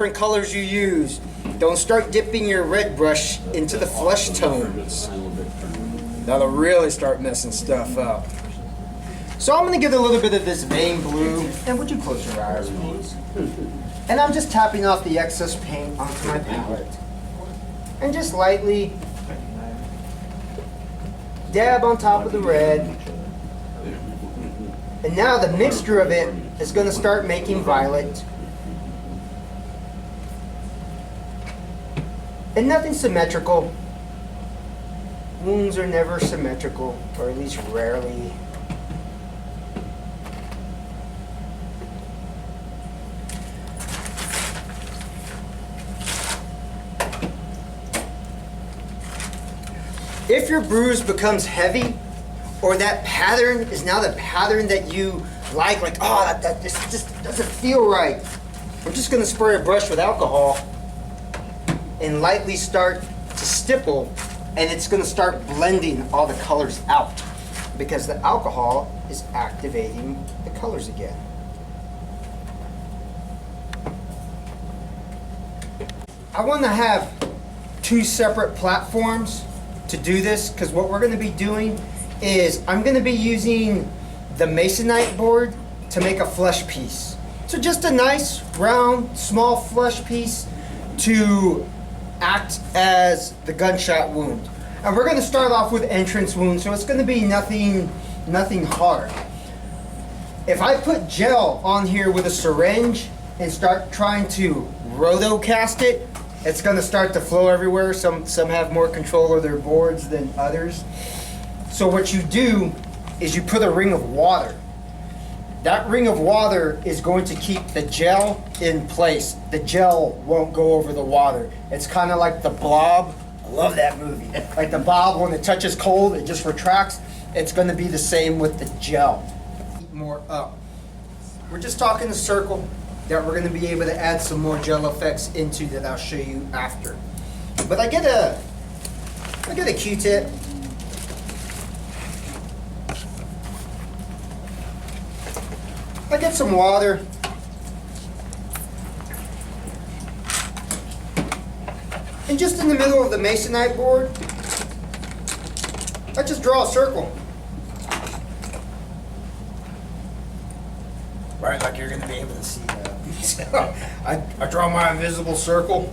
different colors you use. Don't start dipping your red brush into the flesh tones. That'll really start messing stuff up. So I'm going to get a little bit of this vein blue, and would you close your eyes, please? And I'm just tapping off the excess paint onto my palette. And just lightly dab on top of the red. And now the mixture of it is going to start making violet. And nothing symmetrical. Wounds are never symmetrical, or at least rarely. If your bruise becomes heavy, or that pattern is now the pattern that you like oh, this just doesn't feel right, I'm just going to spray a brush with alcohol and lightly start to stipple, and it's going to start blending all the colors out because the alcohol is activating the colors again. I want to have two separate platforms to do this, because what we're going to be doing is I'm going to be using the masonite board to make a flesh piece. So just a nice round small flesh piece to act as the gunshot wound. And we're going to start off with entrance wound, so it's going to be nothing hard. If I put gel on here with a syringe and start trying to rotocast it, it's going to start to flow everywhere. Some have more control of their boards than others. So what you do is you put a ring of water. That ring of water is going to keep the gel in place. The gel won't go over the water. It's kind of like The Blob. I love that movie. Like The Blob, when it touches cold, it just retracts. It's going to be the same with the gel. More up. We're just talking a circle that we're going to be able to add some more gel effects into that I'll show you after. But I get a Q-tip. I get some water. And just in the middle of the masonite board, I just draw a circle. Right, like you're going to be able to see that. So I draw my invisible circle.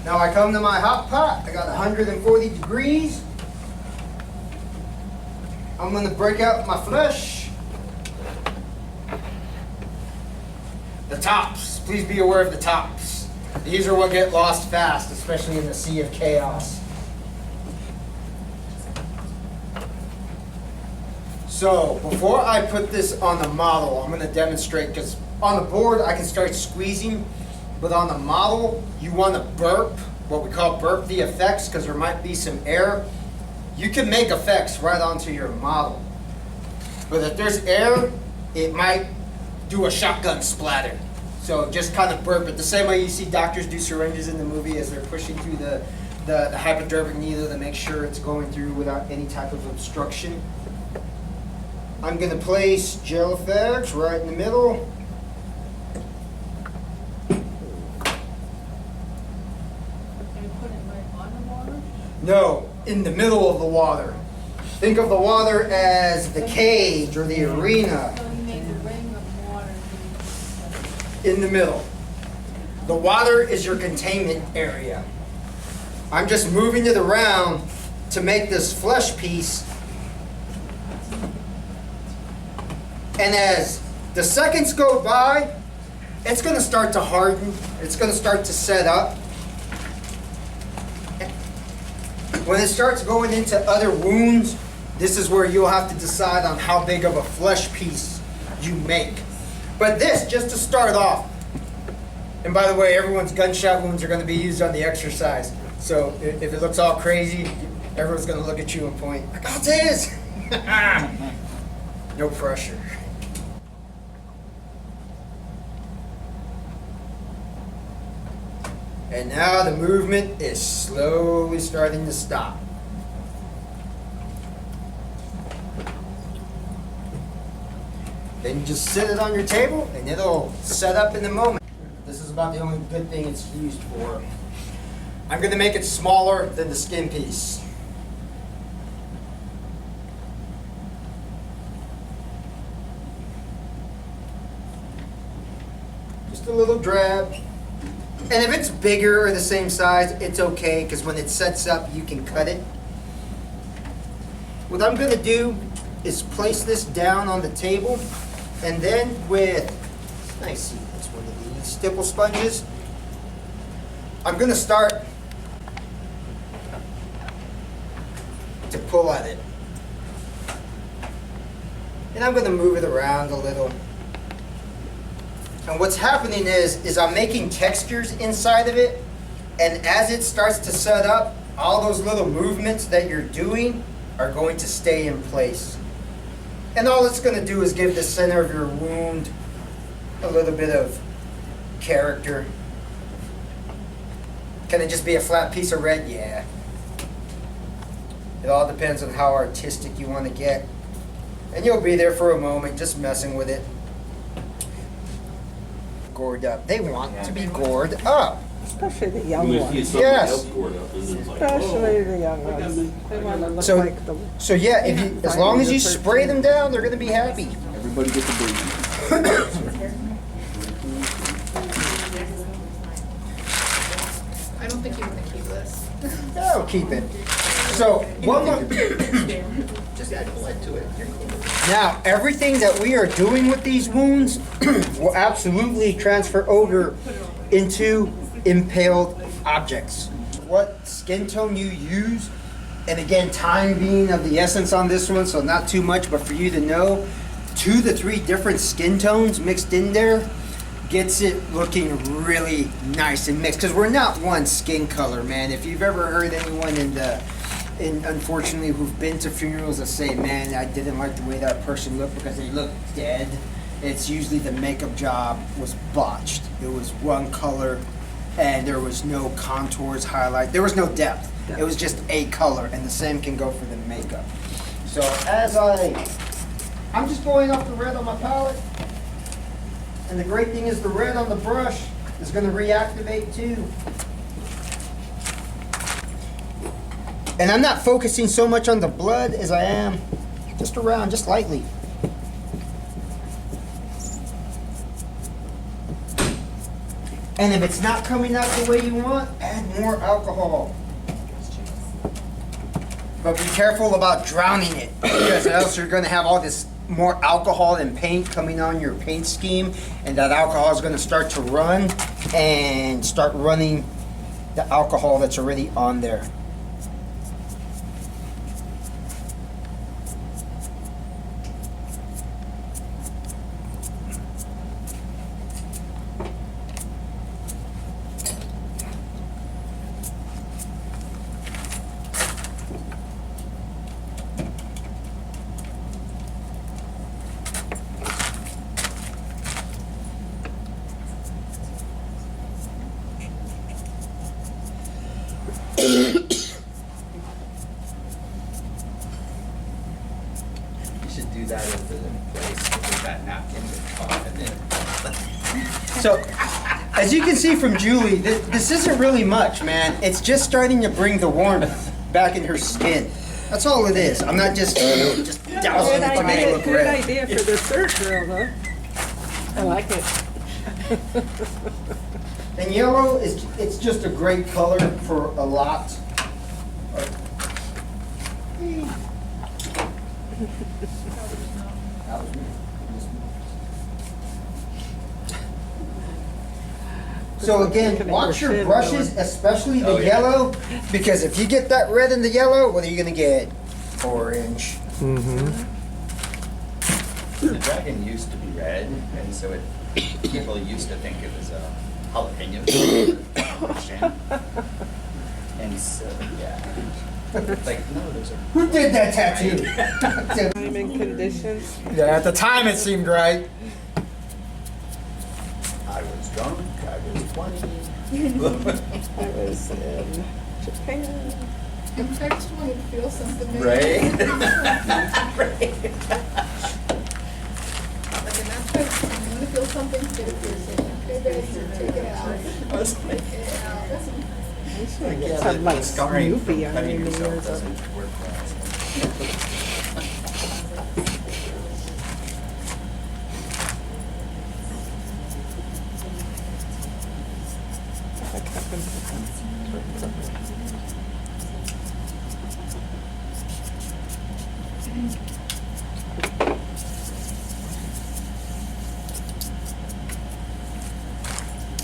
Now I come to my hot pot. I got 140 degrees. I'm going to break out my flesh. The tops. Please be aware of the tops. These are what get lost fast, especially in the sea of chaos. So before I put this on the model, I'm going to demonstrate, because on the board I can start squeezing, but on the model you want to burp, what we call burp the effects, because there might be some air. You can make effects right onto your model, but if there's air, it might do a shotgun splatter. So just kind of burp it, the same way you see doctors do syringes in the movie as they're pushing through the hypodermic needle to make sure it's going through without any type of obstruction. I'm going to place gel effects right in the middle. Can you put it right on the water? No, in the middle of the water. Think of the water as the cage or the arena. So you made the ring of water. In the middle. The water is your containment area. I'm just moving it around to make this flesh piece. And as the seconds go by, it's going to start to harden. It's going to start to set up. When it starts going into other wounds, this is where you'll have to decide on how big of a flesh piece you make. But this, just to start off, and by the way, everyone's gunshot wounds are going to be used on the exercise. So if it looks all crazy, everyone's going to look at you and point, I got this! No pressure. And now the movement is slowly starting to stop. Then you just sit it on your table and it'll set up in the moment. This is about the only good thing it's used for. I'm gonna make it smaller than the skin piece. Just a little drab. And if it's bigger or the same size, it's okay, because when it sets up, you can cut it. What I'm gonna do is place this down on the table, and then with, nice, that's one of these stipple sponges, I'm gonna start to pull at it. And I'm gonna move it around a little. And what's happening is I'm making textures inside of it, and as it starts to set up, all those little movements that you're doing are going to stay in place. And all it's gonna do is give the center of your wound a little bit of character. Can it just be a flat piece of red? Yeah. It all depends on how artistic you want to get. And you'll be there for a moment just messing with it. Gored up. They want to be gored up. Especially the young ones. Yes. Especially the young ones. They want to look So, like the. so yeah, if you, as long as you spray them down, they're going to be happy. Everybody get the breathe. I don't think you want to keep this. I'll keep it. So, one more. Just add blood to it. You're cool. Now, everything that we are doing with these wounds will absolutely transfer over into impaled objects. What skin tone you use, and again, time being of the essence on this one, so not too much, but for you to know, 2 to 3 different skin tones mixed in there gets it looking really nice and mixed, because we're not one skin color, man. If you've ever heard anyone unfortunately who've been to funerals that say, man, I didn't like the way that person looked because they looked dead, it's usually the makeup job was botched. It was one color and there was no contours, highlight, there was no depth. It was just a color, and the same can go for the makeup. So as I'm just going off the red on my palette, and the great thing is the red on the brush is going to reactivate too. And I'm not focusing so much on the blood as I am just around, just lightly. And if it's not coming out the way you want, add more alcohol. But be careful about drowning it, because else you're going to have all this more alcohol and paint coming on your paint scheme, and that alcohol is going to start to run and start running the alcohol that's already on there. You should do that if it's in place with that napkin with coffin in it. So, as you can see from Julie, this isn't really much, man. It's just starting to bring the warmth back in her skin. That's all it is. I'm not just dousing it to make it look Good red. idea for the third girl, though. I like it. And yellow it's just a great color for a lot. So again, watch your brushes, especially the yellow, because if you get that red in the yellow, what are you gonna get? Orange. The dragon used to be red, and so people used to think it was a jalapeno. And so, yeah. Like, no, those are. Who did that tattoo? Time and conditions. Yeah, at the time it seemed right. I was drunk, I was 20. I was in Japan. I just wanted to feel something. Maybe. Right? Right. Like an something to get a piercing. Okay, baby, take it out. Take it out. That's Sounds like Discovering Snoopy from on cutting the yourself ears. doesn't work well.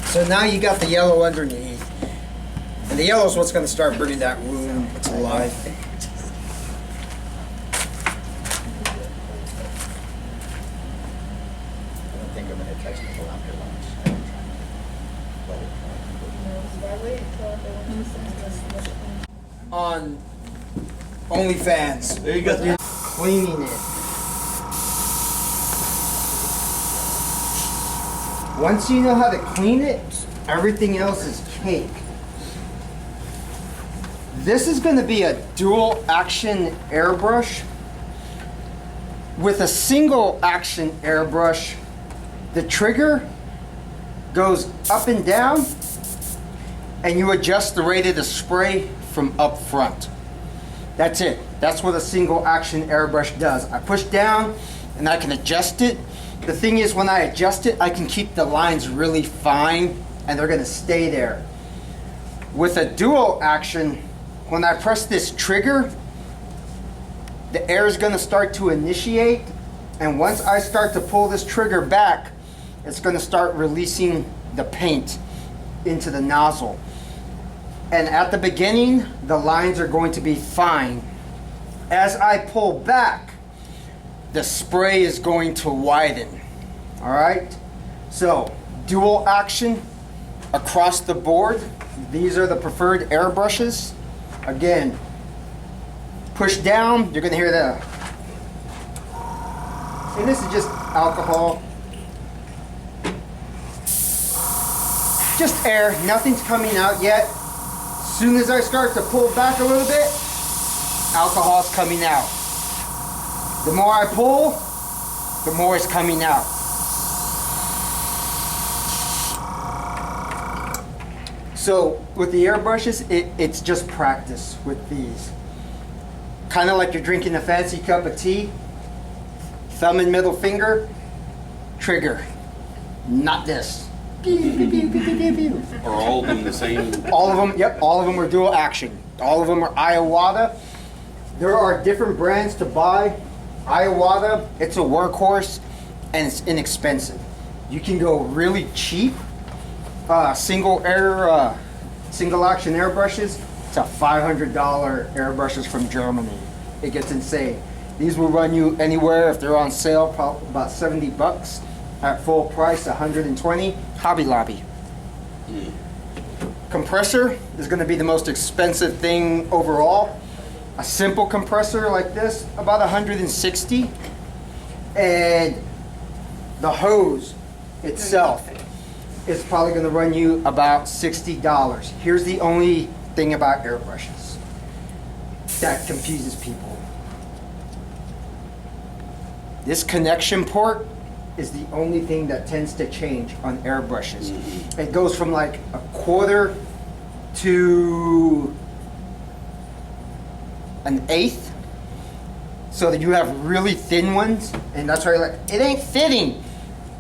So now you got the yellow underneath. And the yellow is what's going to start bringing that wound to life. I don't think I'm gonna touch people after lunch. I'm trying to let it Why wait until everyone sends us On OnlyFans. There you go. Cleaning it. Once you know how to clean it, everything else is cake. This is going to be a dual action airbrush. With a single action airbrush, the trigger goes up and down, and you adjust the rate of the spray from up front. That's it. That's what a single action airbrush does. I push down and I can adjust it. The thing is, when I adjust it, I can keep the lines really fine and they're gonna stay there. With a dual action, when I press this trigger, the air is gonna start to initiate, and once I start to pull this trigger back, it's gonna start releasing the paint into the nozzle. And at the beginning, the lines are going to be fine. As I pull back, the spray is going to widen. All right? So, dual action across the board. These are the preferred airbrushes. Again, push down, you're gonna hear the, and this is just alcohol. Just air, nothing's coming out yet. As soon as I start to pull back a little bit, alcohol's coming out. The more I pull, the more it's coming out. So with the airbrushes, it's just practice with these. Kind of like you're drinking a fancy cup of tea. Thumb and middle finger, trigger. Not this. Are all of them the same? All of them, yep, all of them are dual action. All of them are Iowata. There are different brands to buy. Iowata, it's a workhorse and it's inexpensive. You can go really cheap. Single action airbrushes to $500 airbrushes from Germany. It gets insane. These will run you anywhere, if they're on sale, probably about 70 bucks. At full price, 120. Hobby Lobby. Compressor is going to be the most expensive thing overall. A simple compressor like this, about 160. And the hose itself is probably going to run you about $60. Here's the only thing about airbrushes that confuses people. This connection port is the only thing that tends to change on airbrushes. It goes from like a quarter to an eighth, so that you have really thin ones, and that's why you're like, it ain't fitting.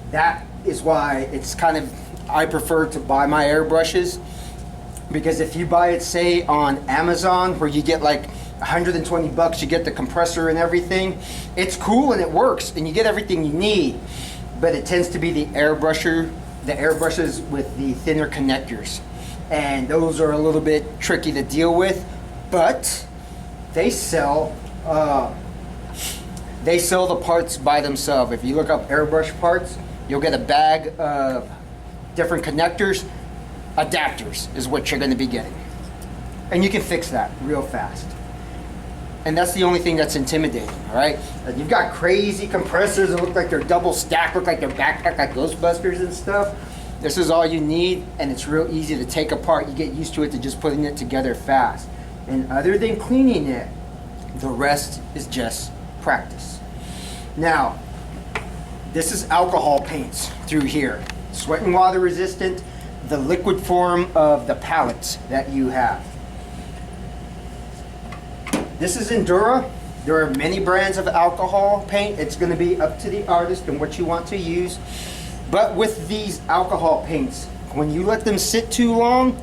That is why it's kind of, I prefer to buy my airbrushes, because if you buy it, say, on Amazon, where you get like 120 bucks, you get the compressor and everything, it's cool and it works, and you get everything you need, but it tends to be the airbrushes with the thinner connectors, and those are a little bit tricky to deal with, but they sell the parts by themselves. If you look up airbrush parts, you'll get a bag of different connectors. Adapters is what you're going to be getting. And you can fix that real fast. And that's the only thing that's intimidating, all right? You've got crazy compressors that look like they're double stacked, look like they're backpacked like Ghostbusters and stuff. This is all you need, and it's real easy to take apart. You get used to it to just putting it together fast. And other than cleaning it, the rest is just practice. Now, This is alcohol paints through here. Sweat and water resistant, the liquid form of the palettes that you have. This is Endura. There are many brands of alcohol paint. It's going to be up to the artist and what you want to use. But with these alcohol paints, when you let them sit too long,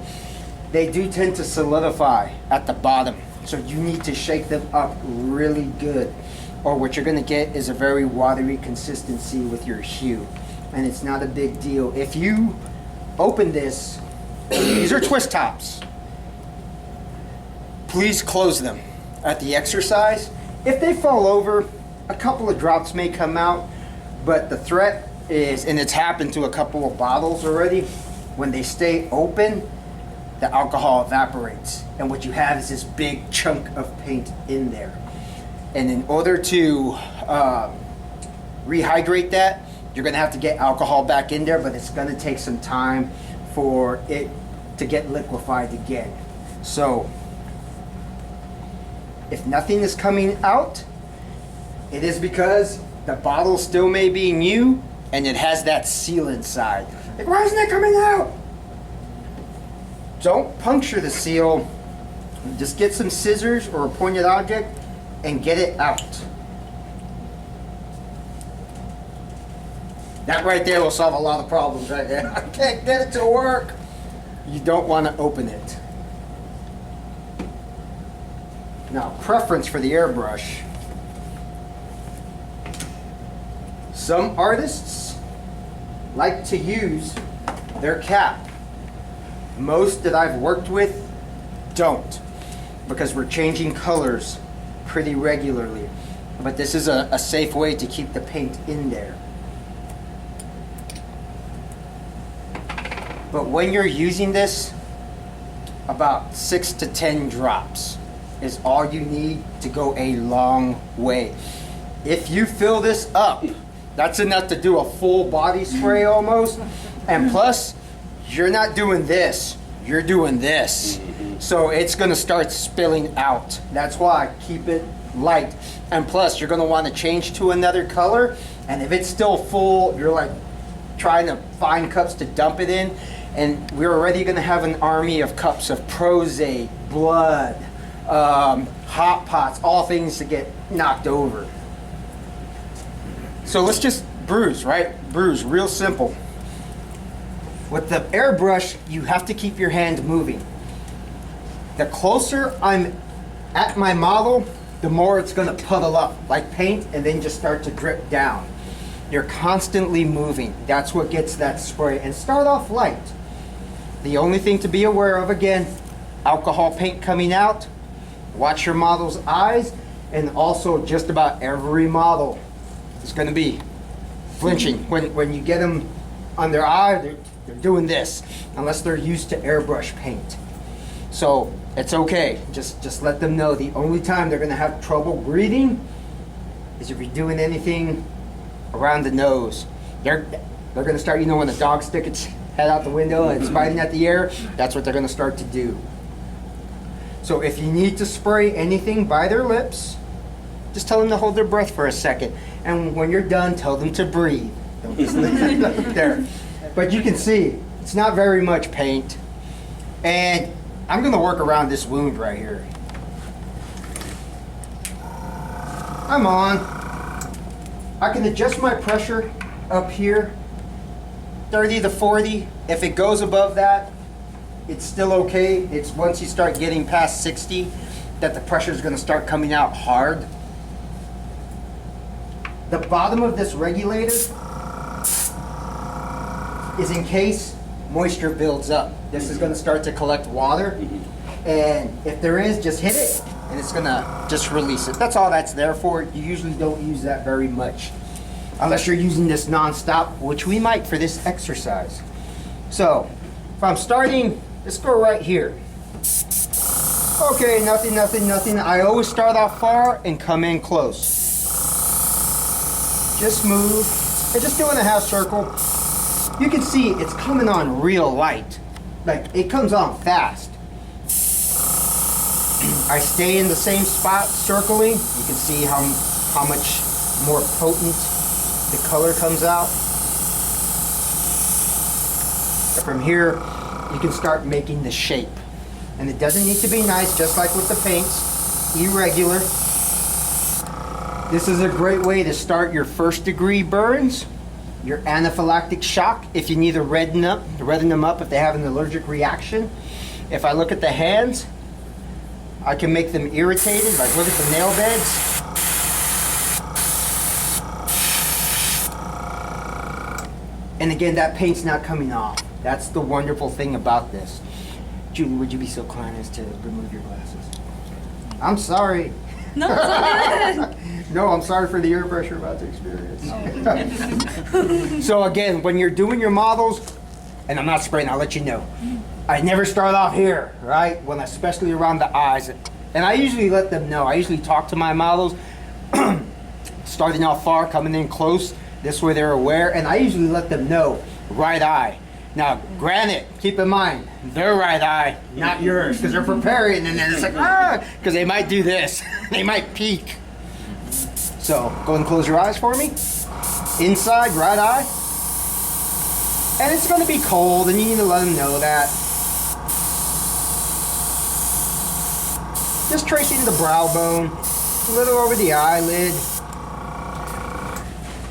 they do tend to solidify at the bottom. So you need to shake them up really good, or what you're going to get is a very watery consistency with your hue. And it's not a big deal. If you open this, these are twist tops. Please close them at the exercise. If they fall over, a couple of drops may come out, but the threat is, and it's happened to a couple of bottles already, when they stay open, the alcohol evaporates. And what you have is this big chunk of paint in there. And in order to rehydrate that, you're gonna have to get alcohol back in there, but it's gonna take some time for it to get liquefied again. So, if nothing is coming out, it is because the bottle still may be new and it has that seal inside. Like, why isn't it coming out? Don't puncture the seal. Just get some scissors or a pointed object and get it out. That right there will solve a lot of problems right there. I can't get it to work. You don't want to open it. Now, preference for the airbrush. Some artists like to use their cap. Most that I've worked with don't, because we're changing colors pretty regularly. But this is a safe way to keep the paint in there. But when you're using this, about 6 to 10 drops is all you need to go a long way. If you fill this up, that's enough to do a full body spray almost. And plus, you're not doing this, you're doing this. So it's gonna start spilling out. That's why keep it light. And plus, you're gonna wanna change to another color. And if it's still full, you're like trying to find cups to dump it in. And we're already gonna have an army of cups of Prozade, blood, hot pots, all things to get knocked over. So let's just bruise, right? Bruise, real simple. With the airbrush, you have to keep your hand moving. The closer I'm at my model, the more it's gonna puddle up like paint and then just start to drip down. You're constantly moving. That's what gets that spray. And start off light. The only thing to be aware of, again, alcohol paint coming out. Watch your model's eyes, and also just about every model is going to be flinching. When you get them on their eye, they're doing this, unless they're used to airbrush paint. So it's okay. Just let them know the only time they're going to have trouble breathing is if you're doing anything around the nose. They're going to start, you know, when a dog sticks its head out the window and it's biting at the air, that's what they're going to start to do. So if you need to spray anything by their lips, just tell them to hold their breath for a second. And when you're done, tell them to breathe. Don't just leave it up there. But you can see, it's not very much paint. And I'm going to work around this wound right here. I'm on. I can adjust my pressure up here, 30 to 40. If it goes above that, it's still okay. It's once you start getting past 60 that the pressure is going to start coming out hard. The bottom of this regulator is in case moisture builds up. This is going to start to collect water. And if there is, just hit it and it's going to just release it. That's all that's there for. You usually don't use that very much, unless you're using this non-stop, which we might for this exercise. So if I'm starting, let's go right here. Okay, nothing, nothing, nothing. I always start off far and come in close. Just move, and just doing a half circle. You can see it's coming on real light. Like, it comes on fast. I stay in the same spot circling. You can see how much more potent the color comes out. And from here, you can start making the shape. And it doesn't need to be nice, just like with the paints, irregular. This is a great way to start your first degree burns, your anaphylactic shock, if you need to redden them up if they have an allergic reaction. If I look at the hands, I can make them irritated. Like look at the nail beds. And again, that paint's not coming off. That's the wonderful thing about this. Julie, would you be so kind as to remove your glasses? I'm sorry. No, it's all good. No, I'm sorry for the airbrush you're about to experience. So again, when you're doing your models, and I'm not spraying, I'll let you know. I never start off here, right? When especially around the eyes. And I usually let them know. I usually talk to my models, starting off far, coming in close. This way they're aware. And I usually let them know, right eye. Now, granted, keep in mind, their right eye, not yours, because they're preparing, and then it's like, ah, because they might do this. They might peek. So, go and close your eyes for me. Inside, right eye. And it's going to be cold, and you need to let them know that. Just tracing the brow bone, a little over the eyelid.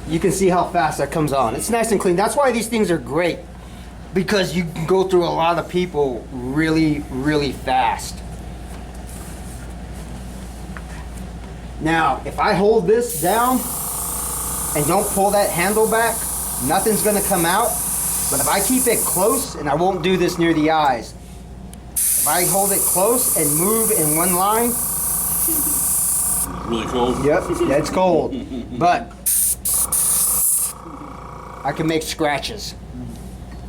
You can see how fast that comes on. It's nice and clean. That's why these things are great, because you can go through a lot of people really, really fast. Now, if I hold this down and don't pull that handle back, nothing's gonna come out. But if I keep it close, and I won't do this near the eyes, if I hold it close and move in one line, Really cold? yep, that's cold. But I can make scratches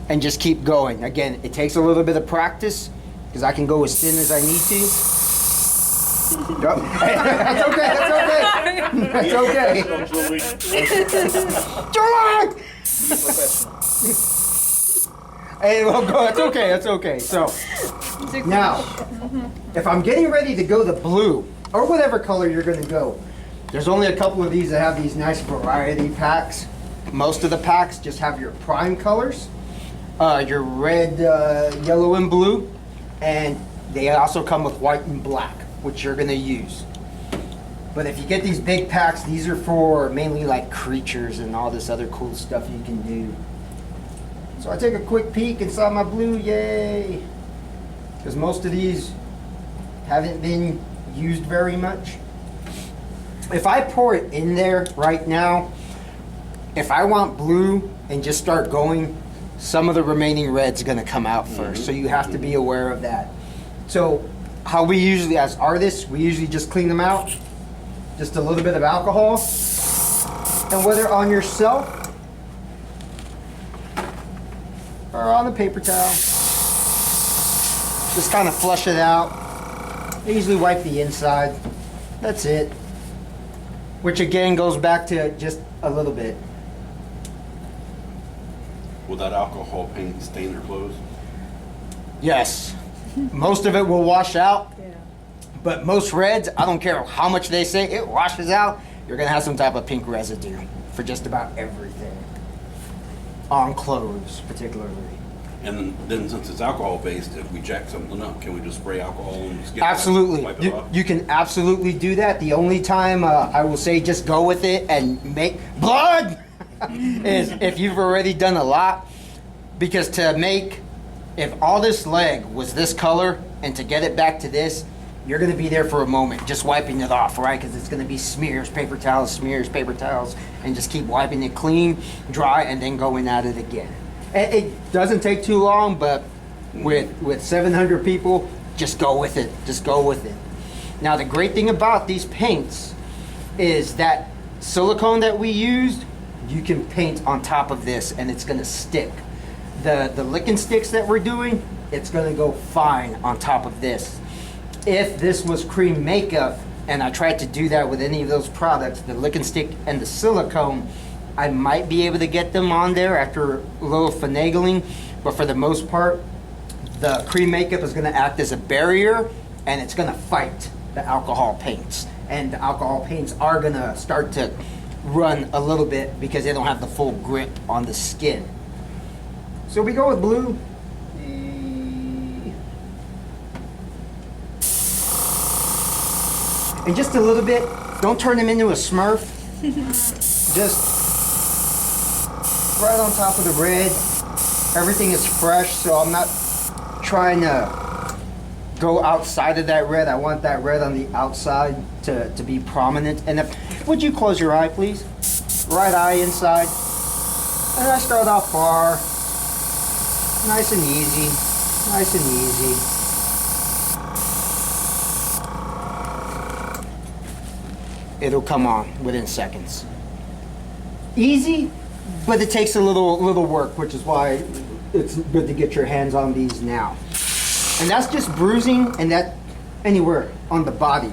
and just keep going. Again, it takes a little bit of practice because I can go as thin as I need to. Yep. That's okay, that's okay. That's okay. July! Hey, well, go. That's okay. That's okay. So now, if I'm getting ready to go the blue or whatever color you're going to go, there's only a couple of these that have these nice variety packs. Most of the packs just have your prime colors, your red, yellow, and blue, and they also come with white and black, which you're going to use. But if you get these big packs, these are for mainly like creatures and all this other cool stuff you can do. So I take a quick peek inside my blue, yay! Because most of these haven't been used very much. If I pour it in there right now, if I want blue and just start going, some of the remaining red's gonna come out first. So you have to be aware of that. So how we usually, as artists, we usually just clean them out. Just a little bit of alcohol. And whether on yourself or on a paper towel, just kind of flush it out. I usually wipe the inside. That's it. Which again goes back to just a little bit. Will that alcohol paint stain their clothes? Yes. Most of it will wash out. Yeah. But most reds, I don't care how much they say, it washes out. You're gonna have some type of pink residue for just about everything. On clothes, particularly. And then since it's alcohol based, if we jack something up, can we just spray alcohol and just get Absolutely. wipe it off? You can absolutely do that. The only time I will say just go with it and make blood is if you've already done a lot. Because to make, if all this leg was this color and to get it back to this, you're going to be there for a moment just wiping it off, right? Because it's going to be smears, paper towels, and just keep wiping it clean, dry, and then going at it again. It doesn't take too long, but with 700 people, just go with it. Just go with it. Now, the great thing about these paints is that silicone that we used, you can paint on top of this, and it's going to stick. The licking sticks that we're doing, it's going to go fine on top of this. If this was cream makeup, and I tried to do that with any of those products, the licking stick and the silicone, I might be able to get them on there after a little finagling, but for the most part, the cream makeup is going to act as a barrier, and it's going to fight the alcohol paints. And the alcohol paints are going to start to run a little bit because they don't have the full grip on the skin. So we go with blue. And just a little bit. Don't turn them into a Smurf. Just right on top of the red. Everything is fresh, so I'm not trying to go outside of that red. I want that red on the outside to be prominent. And would you close your eye, please? Right eye inside. And I start off far. Nice and easy. Nice and easy. It'll come on within seconds. Easy, but it takes a little work, which is why it's good to get your hands on these now. And that's just bruising and that anywhere on the body.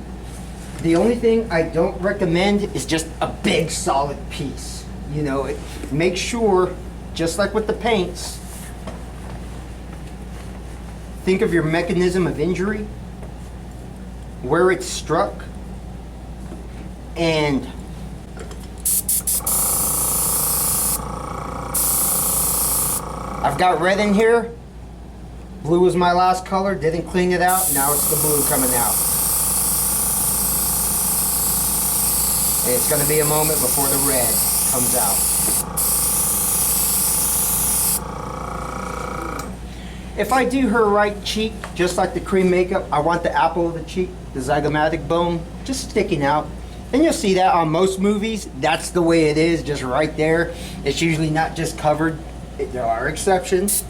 The only thing I don't recommend is just a big solid piece. You know, make sure, just like with the paints, think of your mechanism of injury, where it struck, and I've got red in here. Blue was my last color, didn't clean it out. Now it's the blue coming out. And it's gonna be a moment before the red comes out. If I do her right cheek, just like the cream makeup, I want the apple of the cheek, the zygomatic bone, just sticking out. And you'll see that on most movies. That's the way it is, just right there. It's usually not just covered. There are exceptions.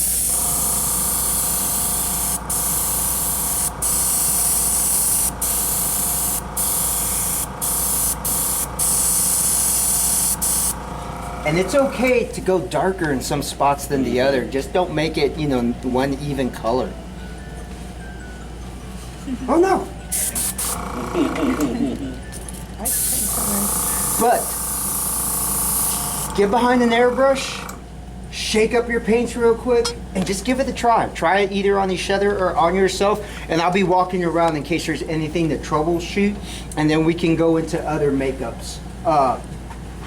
And it's okay to go darker in some spots than the other. Just don't make it, you know, one even color. Oh no! But get behind an airbrush, shake up your paints real quick, and just give it a try. Try it either on each other or on yourself, and I'll be walking around in case there's anything to troubleshoot, and then we can go into other makeups.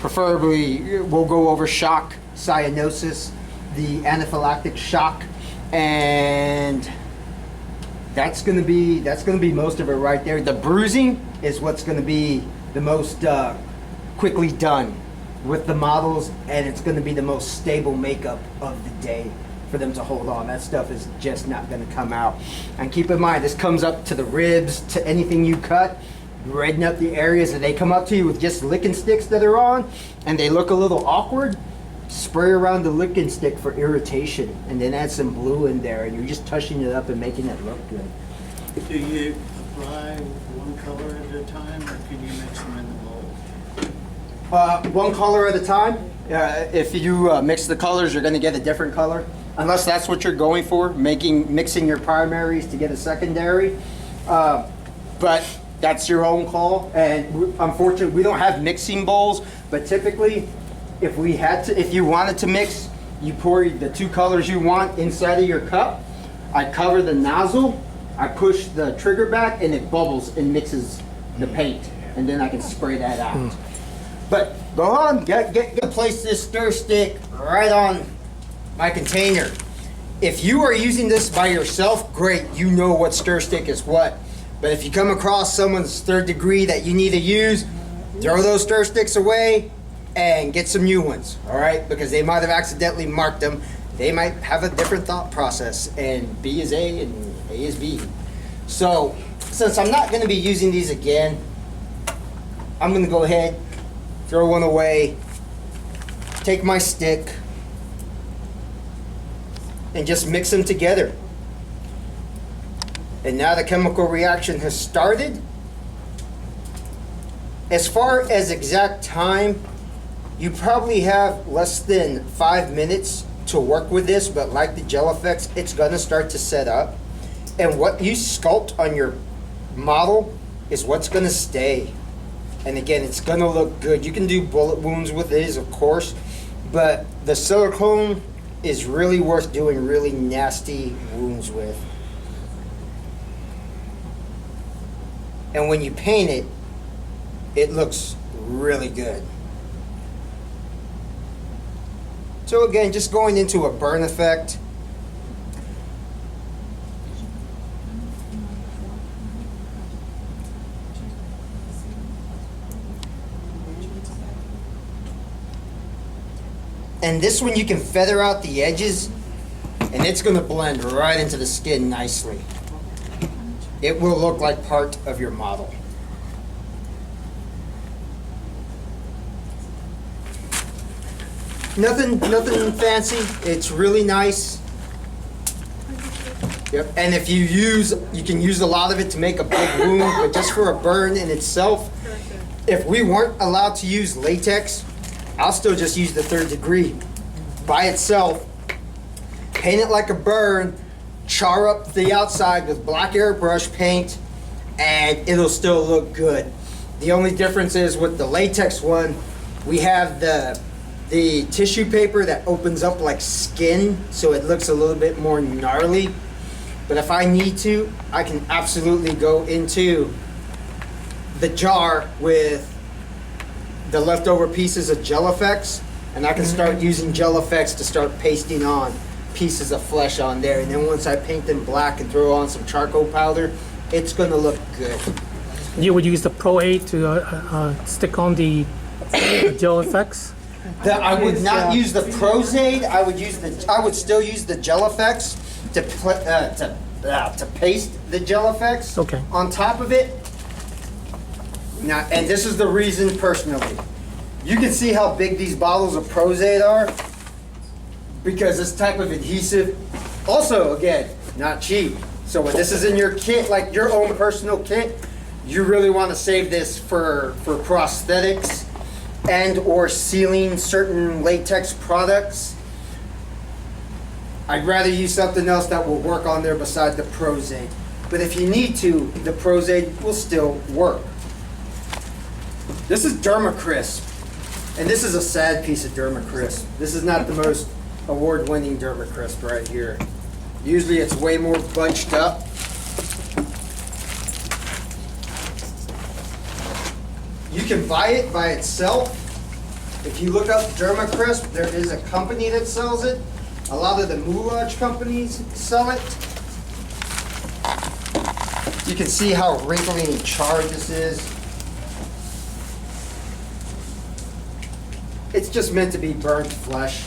Preferably, we'll go over shock, cyanosis, the anaphylactic shock, and that's gonna be most of it right there. The bruising is what's gonna be the most quickly done with the models, and it's going to be the most stable makeup of the day for them to hold on. That stuff is just not going to come out. And keep in mind, this comes up to the ribs, to anything you cut, redden up the areas that they come up to you with just licking sticks that are on, and they look a little awkward. Spray around the licking stick for irritation, and then add some blue in there, and you're just touching it up and making it look good. Do you apply one color at a time, or can you mix them in the bowl? One color at a time. If you mix the colors, you're going to get a different color, unless that's what you're going for, mixing your primaries to get a secondary. But that's your own call. And unfortunately, we don't have mixing bowls. But typically, if you wanted to mix, you pour the two colors you want inside of your cup. I cover the nozzle. I push the trigger back, and it bubbles and mixes the paint, and then I can spray that out. But go on, place this stir stick right on my container. If you are using this by yourself, great, you know what stir stick is what. But if you come across someone's third degree that you need to use, throw those stir sticks away and get some new ones, all right? Because they might have accidentally marked them. They might have a different thought process, and B is A and A is B. So since I'm not gonna be using these again, I'm gonna go ahead, throw one away, take my stick, and just mix them together. And now the chemical reaction has started. As far as exact time, you probably have less than 5 minutes to work with this, but like the gel effects, it's gonna start to set up. And what you sculpt on your model is what's gonna stay. And again, it's gonna look good. You can do bullet wounds with these, of course, but the silicone is really worth doing really nasty wounds with. And when you paint it, it looks really good. So again, just going into a burn effect. And this one you can feather out the edges and it's going to blend right into the skin nicely. It will look like part of your model. Nothing fancy. It's really nice. Yep. And if you can use a lot of it to make a big wound, but just for a burn in itself, if we weren't allowed to use latex, I'll still just use the 3rd degree by itself, paint it like a burn, char up the outside with black airbrush paint, and it'll still look good. The only difference is with the latex one, we have the tissue paper that opens up like skin, so it looks a little bit more gnarly. But if I need to, I can absolutely go into the jar with the leftover pieces of Gel Effects, and I can start using Gel Effects to start pasting on pieces of flesh on there. And then once I paint them black and throw on some charcoal powder, it's gonna look good. You would use the Pro 8 to stick on the gel effects? I would not use the Prozade. I would still use the Gel Effects to paste the Gel Effects on top of it. Now, and this is the reason personally. You can see how big these bottles of Prozade are because this type of adhesive, also again, not cheap. So when this is in your kit, like your own personal kit, you really want to save this for prosthetics and or sealing certain latex products. I'd rather use something else that will work on there besides the Prozade. But if you need to, the Prozade will still work. This is dermacrisp, and this is a sad piece of dermacrisp. This is not the most award-winning dermacrisp right here. Usually it's way more bunched up. You can buy it by itself. If you look up dermacrisp, there is a company that sells it. A lot of the moulage companies sell it. You can see how wrinkly and charred this is. It's just meant to be burnt flesh.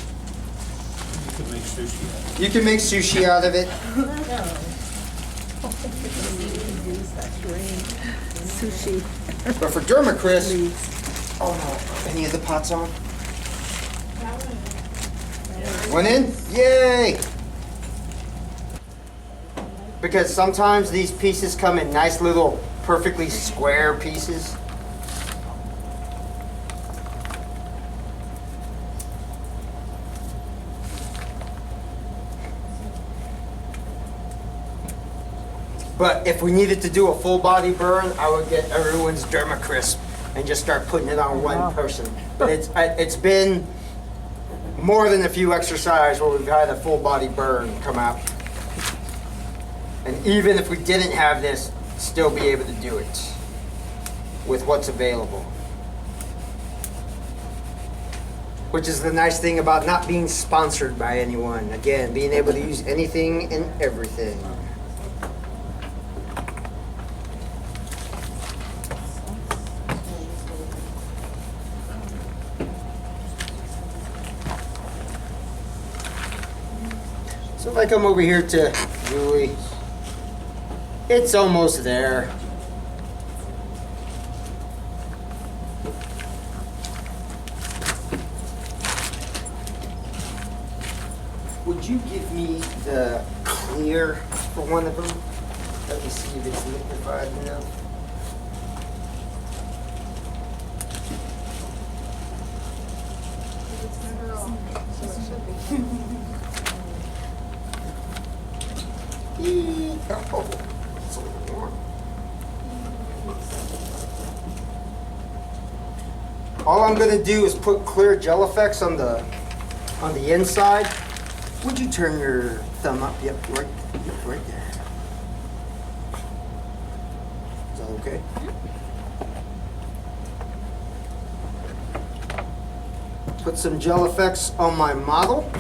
You can make sushi out of it. You can make sushi out of it. Sushi. But for dermacrisp, oh no, any of the pots on? Went in? Yay! Because sometimes these pieces come in nice little perfectly square pieces. But if we needed to do a full body burn, I would get everyone's dermacrisp and just start putting it on one person. But it's been more than a few exercises where we've had a full body burn come out. And even if we didn't have this, still be able to do it with what's available. Which is the nice thing about not being sponsored by anyone. Again, being able to use anything and everything. So if I come over here to Julie, it's almost there. Would you give me the clear for one of them? Let me see if it's liquefied enough. Oh, it's a little warm. All I'm gonna do is put clear gel effects on the inside. Would you turn your thumb up? Yep, right there. Is that okay? put some gel effects on my model.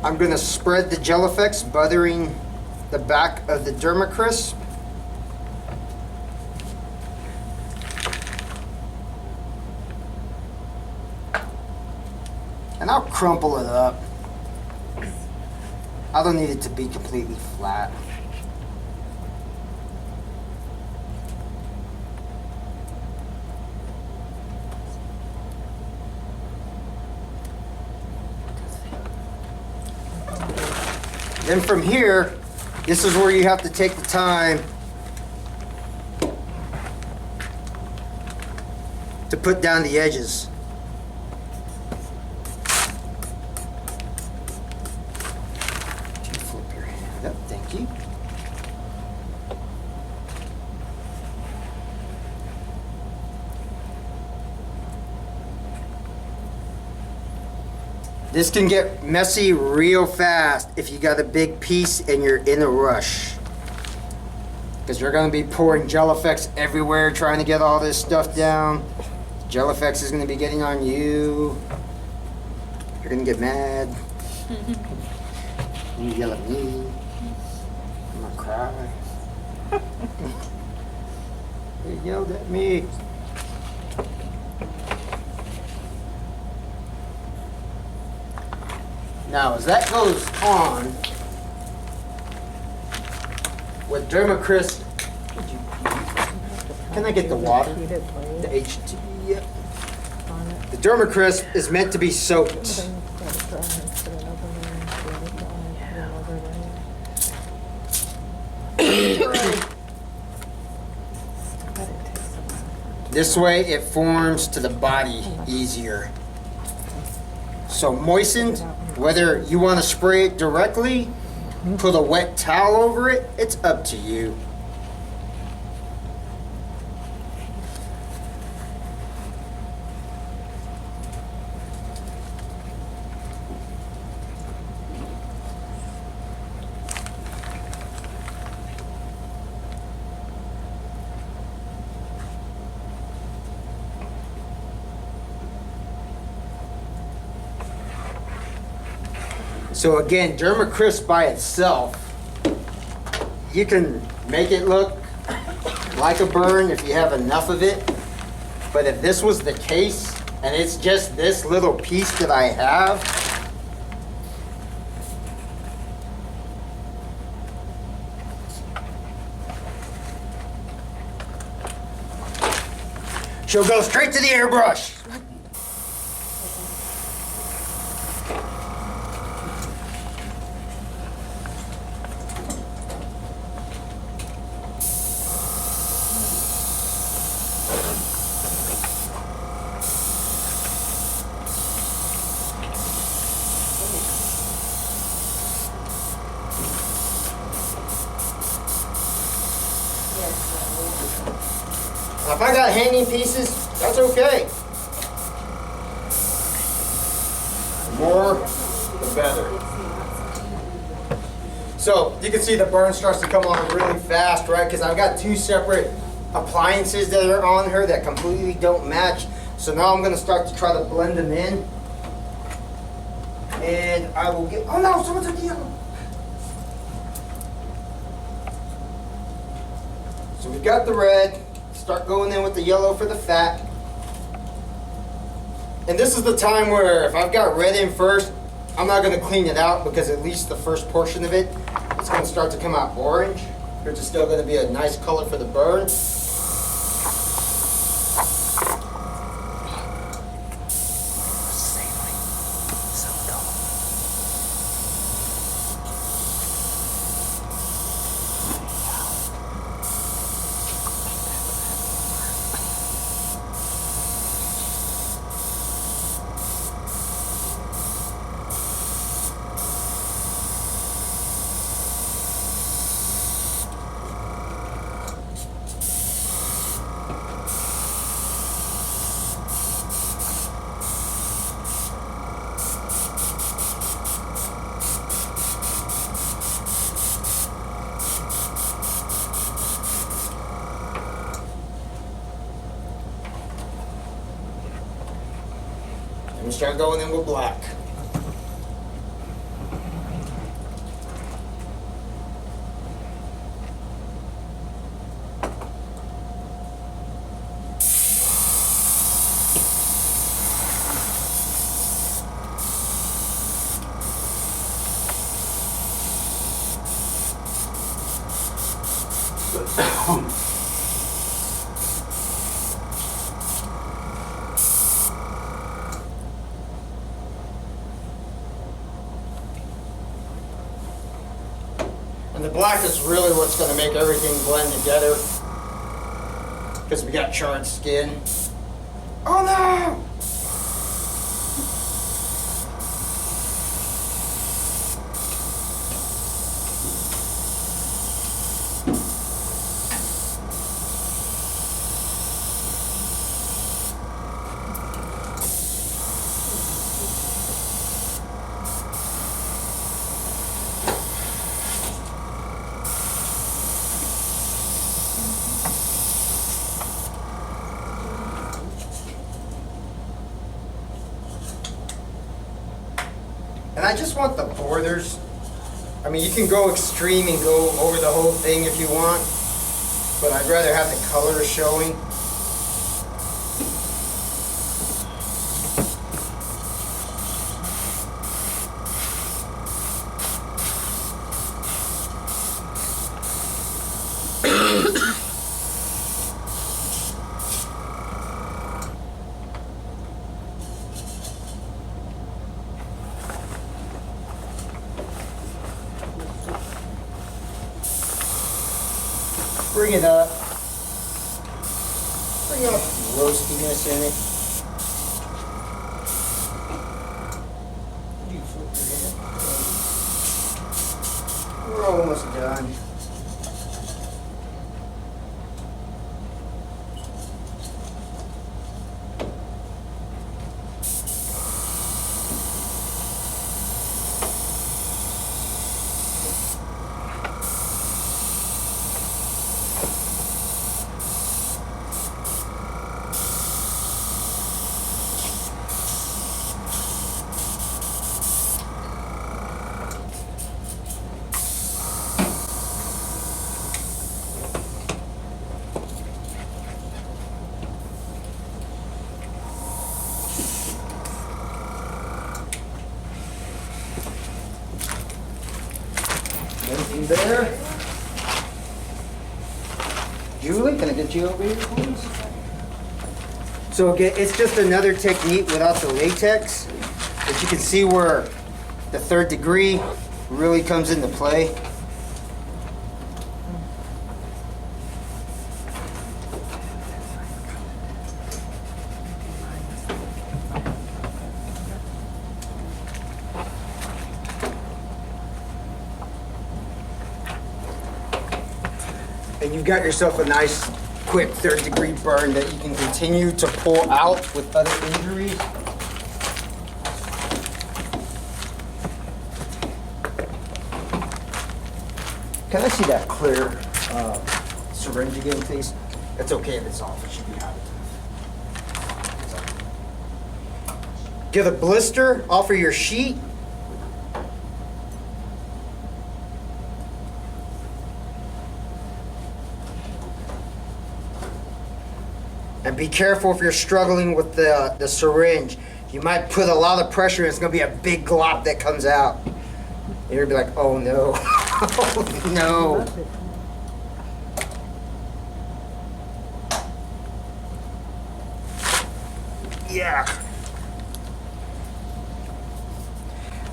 I'm going to spread the gel effects, buttering the back of the dermacrisp. And I'll crumple it up. I don't need it to be completely flat. Then from here, this is where you have to take the time to put down the edges. Flip your hand up, thank you. This can get messy real fast if you got a big piece and you're in a rush. Because you're going to be pouring gel effects everywhere trying to get all this stuff down. Gel effects is going to be getting on you. You're going to get mad. You yell at me. I'm going to cry. They yelled at me. Now, as that goes on, with dermacrisp, can I get the water? The HT, yep. The dermacrisp is meant to be soaked. This way it forms to the body easier. So moistened, whether you want to spray it directly, put a wet towel over it, it's up to you. So again, dermacrisp by itself, you can make it look like a burn if you have enough of it. But if this was the case, and it's just this little piece that I have, she'll go straight to the airbrush. If I got hanging pieces, that's okay. The more, the better. So you can see the burn starts to come on really fast, right? Because I've got two separate appliances that are on her that completely don't match. So now I'm going to start to try to blend them in. And I will get, oh no, someone took the yellow. So we've got the red. Start going in with the yellow for the fat. And this is the time where if I've got red in first, I'm not going to clean it out because at least the first portion of it, it's going to start to come out orange, which is still going to be a nice color for the burn. we start going in with black. And the black is really what's going to make everything blend together, because we got charred skin. Oh no! And I just want the borders. I mean, you can go extreme and go over the whole thing if you want, but I'd rather have the colors showing. Bring it up. Bring up the roastiness in it. You flip your head. We're almost done. From there, Julie, can I get you over here, please? So again, it's just another technique without the latex. But you can see where the 3rd degree really comes into play. And you've got yourself a nice, quick 3rd degree burn that you can continue to pull out with other injuries. Can I see that clear syringe again, please? It's okay if it's off, it should be out. Get a blister off of your sheet. And be careful if you're struggling with the syringe. You might put a lot of pressure and it's gonna be a big glop that comes out. And you're gonna be like, oh no, oh no. Yeah.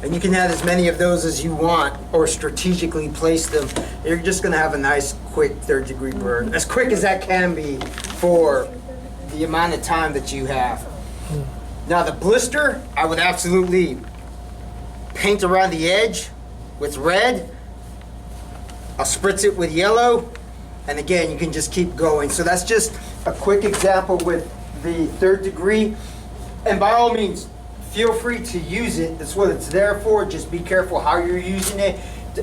And you can have as many of those as you want or strategically place them. You're just gonna have a nice quick 3rd degree burn. As quick as that can be for the amount of time that you have. Now the blister, I would absolutely paint around the edge with red. I'll spritz it with yellow. And again, you can just keep going. So that's just a quick example with the 3rd degree. And by all means, feel free to use it. That's what it's there for. Just be careful how you're using it.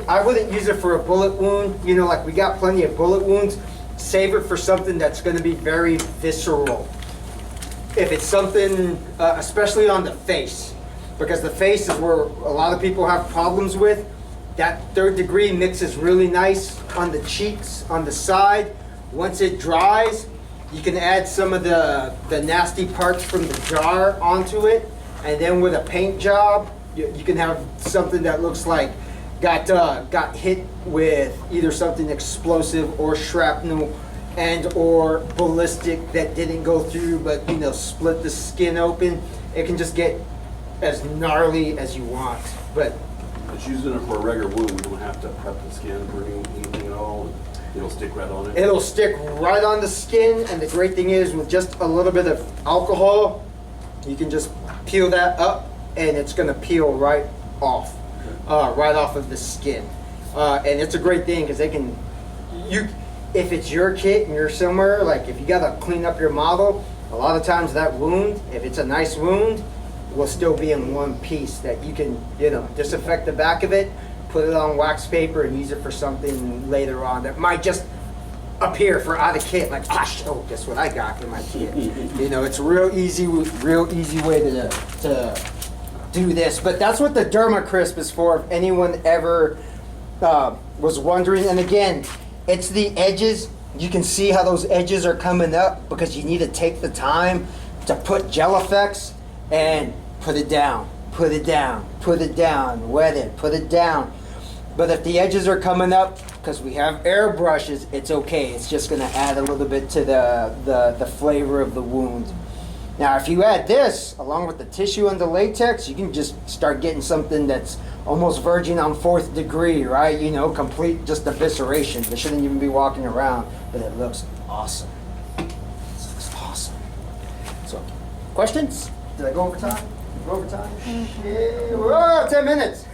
I wouldn't use it for a bullet wound. You know, like we got plenty of bullet wounds. Save it for something that's going to be very visceral. if it's something, especially on the face, because the face is where a lot of people have problems with. That 3rd degree mixes really nice on the cheeks, on the side. Once it dries, you can add some of the nasty parts from the jar onto it. And then with a paint job, you can have something that looks like got hit with either something explosive or shrapnel and or ballistic that didn't go through, but you know, split the skin open. It can just get as gnarly as you want. But It's using it for a regular wound, we don't have to prep the skin for anything at all, it'll stick right on it. it'll stick right on the skin, and the great thing is with just a little bit of alcohol, you can just peel that up and it's gonna peel right off, right off of the skin. And it's a great thing because they can, if it's your kit and you're somewhere, like if you gotta clean up your model, a lot of times that wound, if it's a nice wound, will still be in one piece that you can, you know, disinfect the back of it, put it on wax paper and use it for something later on that might just appear for out of kit, like, oh, guess what I got in my kit. You know, it's a real easy way to do this. But that's what the dermacrisp is for, if anyone ever was wondering. And again, it's the edges. You can see how those edges are coming up because you need to take the time to put gel effects and put it down, put it down, put it down, wet it, put it down. But if the edges are coming up, because we have airbrushes, it's okay. It's just going to add a little bit to the flavor of the wound. Now, if you add this along with the tissue and the latex, you can just start getting something that's almost virgin on 4th degree, right? You know, complete just evisceration. They shouldn't even be walking around, but it looks awesome. It looks awesome. So, questions? Did I go over time? Go over time? Yeah, we're 10 minutes.